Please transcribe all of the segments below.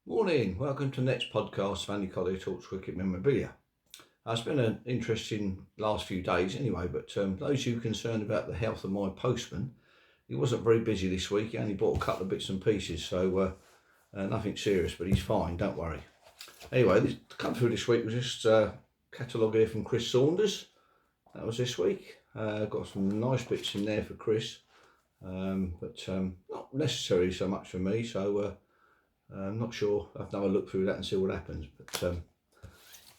Morning, welcome to the next podcast, Fanny Collier-talks cricket memorabilia. It's been an interesting last few days anyway, but those of you concerned about the health of my postman, he wasn't very busy this week. He only bought a couple of bits and pieces, so nothing serious, but he's fine, don't worry. Anyway, this come through this week was just catalogue here from Chris Saunders. That was this week. Got some nice bits in there for Chris, but not necessarily so much for me, so I'm not sure. I'll have to have a look through that and see what happens, but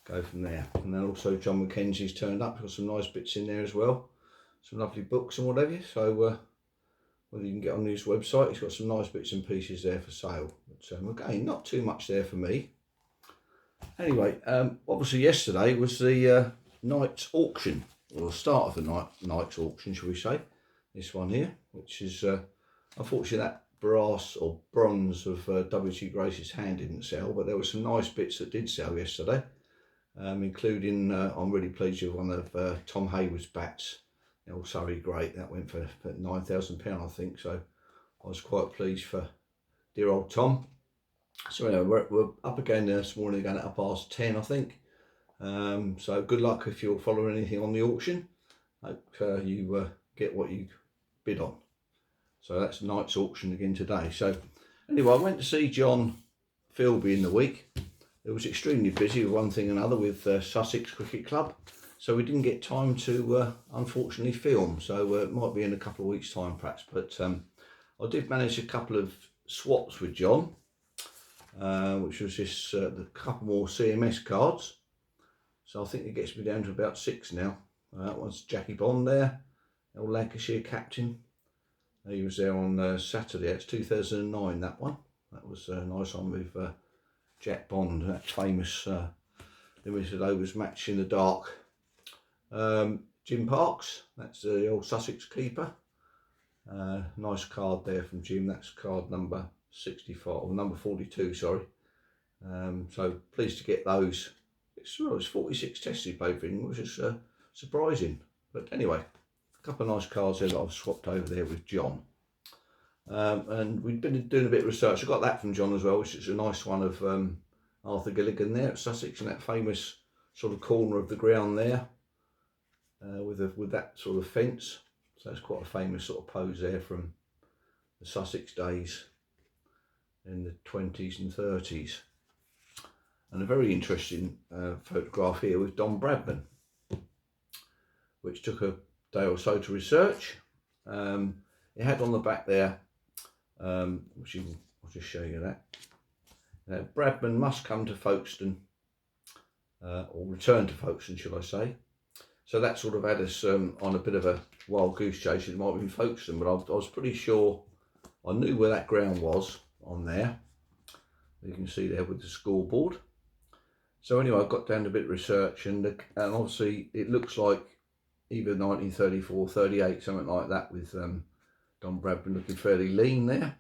go from there. And then also John Mackenzie's turned up. Got some nice bits in there as well, some lovely books and whatever. So whether you can get on his website, he's got some nice bits and pieces there for sale. But again, not too much there for me. Anyway, obviously yesterday was the night's auction, or the start of the night's auction, shall we say? This one here, which is unfortunately that brass or bronze of W.T. Grace's hand didn't sell, but there were some nice bits that did sell yesterday, including I'm really pleased with one of Tom Hayward's bats, the old Surrey Great. That went for £9,000 I think, so I was quite pleased for dear old Tom. So anyway, we're up again this morning, again at 10:30 I think, so good luck if you're following anything on the auction. Hope you get what you bid on. So that's night's auction again today. So anyway, I went to see John Philby in the week. It was extremely busy with one thing and another with Sussex Cricket Club. So we didn't get time to unfortunately film. So it might be in a couple of weeks' time perhaps. But I did manage a couple of swaps with John, which was just a couple more CMS cards. So I think it gets me down to about 6 now. That one's Jackie Bond there, old Lancashire captain. He was there on Saturday. It's 2009, that one. That was a nice one with Jack Bond, that famous limited overs match in the dark. Jim Parks, that's the old Sussex keeper. Nice card there from Jim. That's card number 65, or number 42, sorry. So pleased to get those. It's 46 tests he played for him, which is surprising. But anyway, a couple of nice cards there that I've swapped over there with John. And we've been doing a bit of research. I got that from John as well, which is a nice one of Arthur Gilligan there at Sussex, in that famous sort of corner of the ground there, with that sort of fence. So it's quite a famous sort of pose there from the Sussex days in the 20s and 30s. And a very interesting photograph here with Don Bradman, which took a day or so to research. It had on the back there, which I'll just show you that. Bradman must come to Folkestone, or return to Folkestone, shall I say. So that sort of had us on a bit of a wild goose chase. It might have been Folkestone, but I was pretty sure I knew where that ground was on there. You can see there with the scoreboard. So anyway, I got down to a bit of research, and obviously it looks like either 1934, 38, something like that, with Don Bradman looking fairly lean there.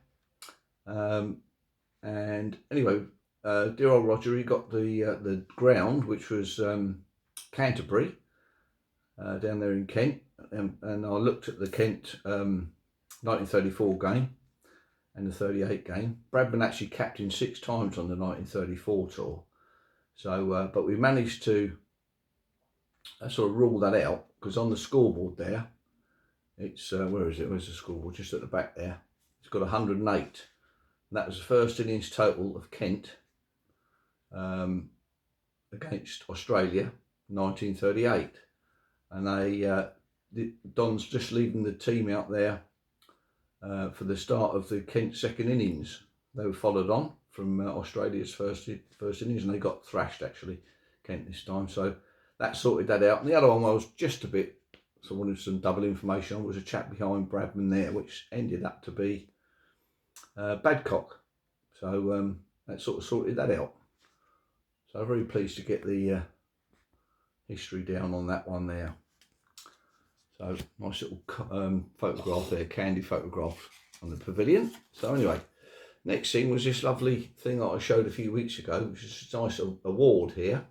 And anyway, dear old Roger, he got the ground, which was Canterbury, down there in Kent, and I looked at the Kent 1934 game and the 38 game. Bradman actually captained 6 times on the 1934 tour. So, but we managed to sort of rule that out, because on the scoreboard there, it's where is it? Where's the scoreboard? Just at the back there. It's got 108. And that was the first innings total of Kent against Australia, 1938. And Don's just leaving the team out there for the start of the Kent second innings. They were followed on from Australia's first innings, and they got thrashed actually, Kent this time. So that sorted that out. And the other one I was just a bit, so I wanted some double information on, was a chap behind Bradman there, which ended up to be Badcock. So that sort of sorted that out. So I'm very pleased to get the history down on that one there. So nice little photograph there, candy photograph on the pavilion. So anyway, next thing was this lovely thing that I showed a few weeks ago, which is a nice award here.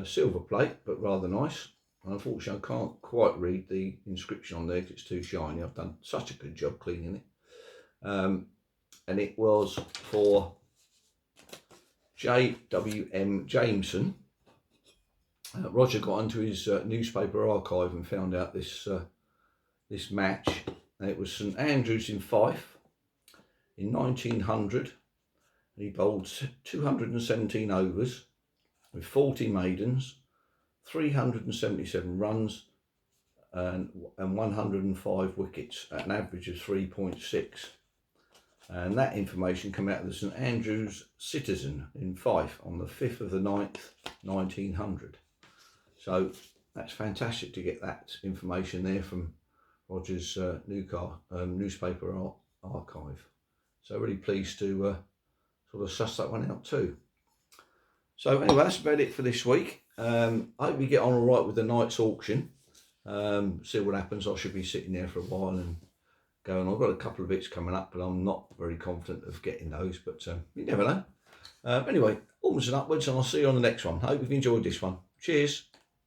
Silver plate, but rather nice. And unfortunately, I can't quite read the inscription on there because it's too shiny. I've done such a good job cleaning it. And it was for J.W.M. Jameson. Roger got onto his newspaper archive and found out this match. It was St Andrews in Fife in 1900. He bowled 217 overs with 40 maidens, 377 runs and 105 wickets at an average of 3.6. And that information came out of the St Andrews Citizen in Fife on the 5th of the 9th, 1900. So that's fantastic to get that information there from Roger's newspaper archive. So really pleased to sort of suss that one out too. So anyway, that's about it for this week. I hope we get on all right with the night's auction. See what happens. I should be sitting there for a while and going. I've got a couple of bits coming up, but I'm not very confident of getting those. But you never know. Anyway, onwards and upwards, and I'll see you on the next one. I hope you've enjoyed this one. Cheers.